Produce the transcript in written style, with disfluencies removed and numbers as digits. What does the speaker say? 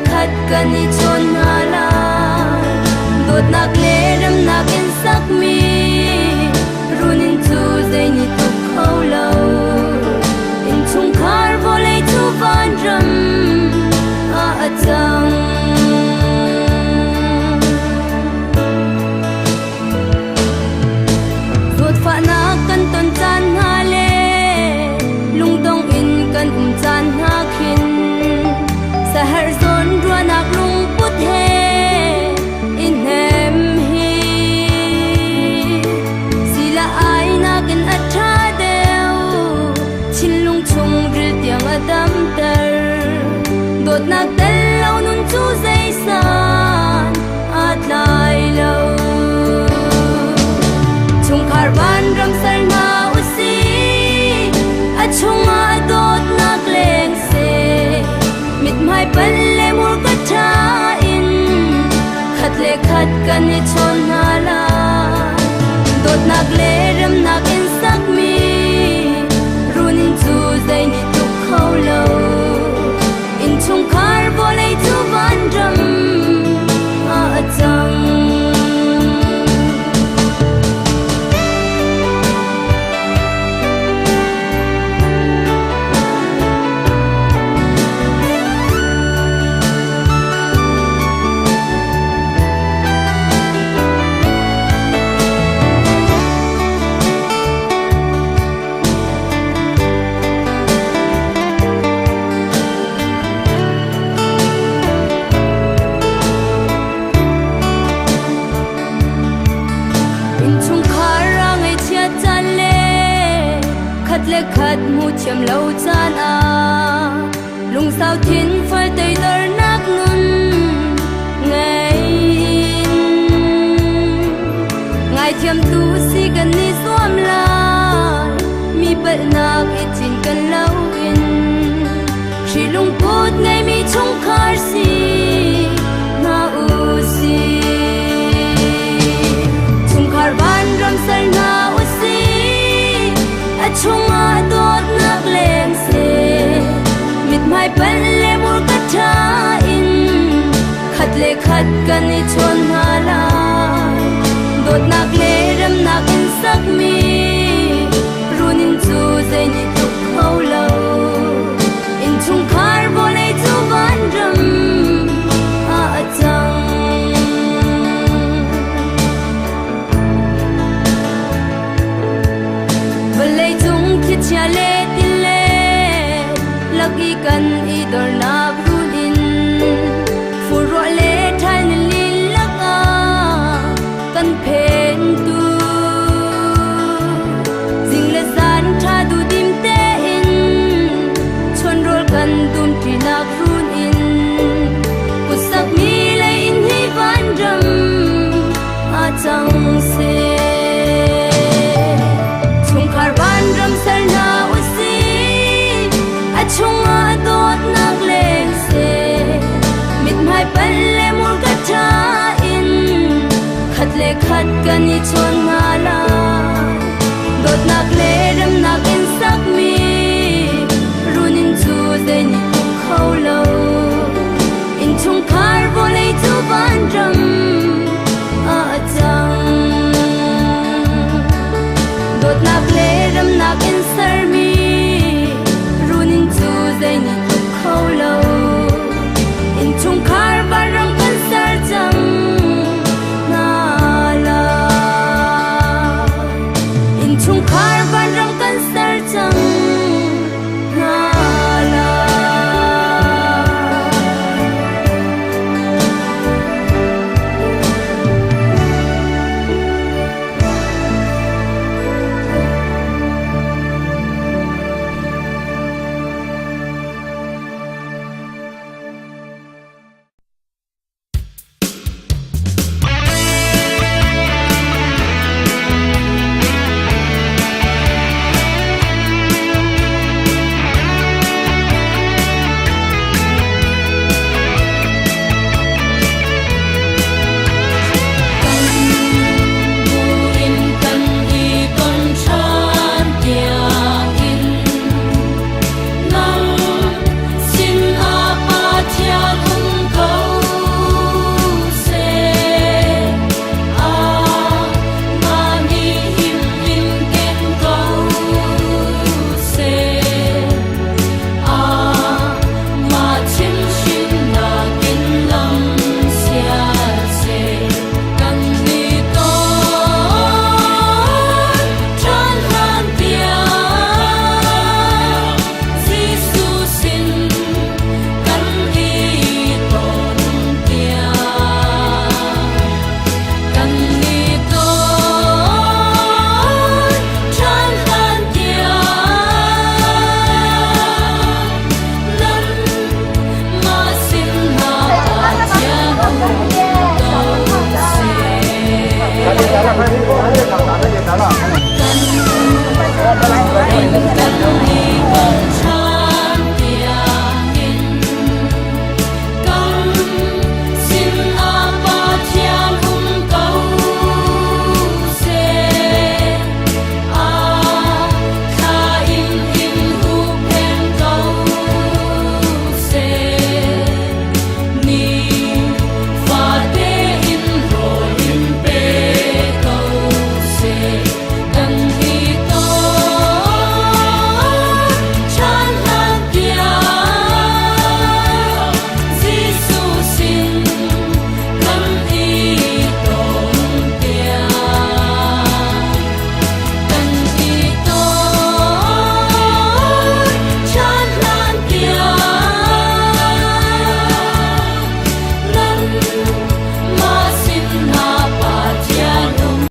khát cani chôn hala dot nak le ram nak in sak mi runin tu zai ni tu kholo in chung khar vole tu van ram a atang dot fa na kan ton chan hale lung dong in kan chan ha khin sahar zon ruanak lung put he in hem hi sila ai na kan atha deu chin lung chung ril tiang adam ter dot nak tel lo nun chu zai san at lai lo chung khar ban ram sar na usi achung a dot nak leng se mit mai pan le mur ka tha in khat le khat kan ni chon hala dot nak le ram nak in sak mi runin chu zai ni tu kholo in chung khar vole tu van ram a achang le khat mu chem lo chan a lung sao thin phai tei dar nak nun ngai ngai thiam tu si kan ni suam la mi bal nak i chin kan lo in shi lung put ngai mi chung khar si na u si chung khar ban ram sar na u si chung a dot nak leng se mit mai pan le mur ka tha in khat le khat kan ni chon hala dot nak le ram nak in sak mi runin chu zai ni tu kholo in chung khar vole chu van ram a achang vale chia le tin le lagi kan I dor na brudin furo le thal ni lin laka kan phen tu jing le san tha du dim te in chon rol kan dum tri nak run in kusak mi le in hi van ram a chang se chung khar ban ram sar na usi achung a dot nak leng se mit mai pan le mur ka tha in khat le khat kan ni chon hala dot nak le ram nak in sak mi runin chu zai ni tu kholo in chung khar vole tu van ram a achang dot nak le ram nak in sar mi runin chu zai ni tu kholo in chung khar ban ram kan sar chang na la Hãy subscribe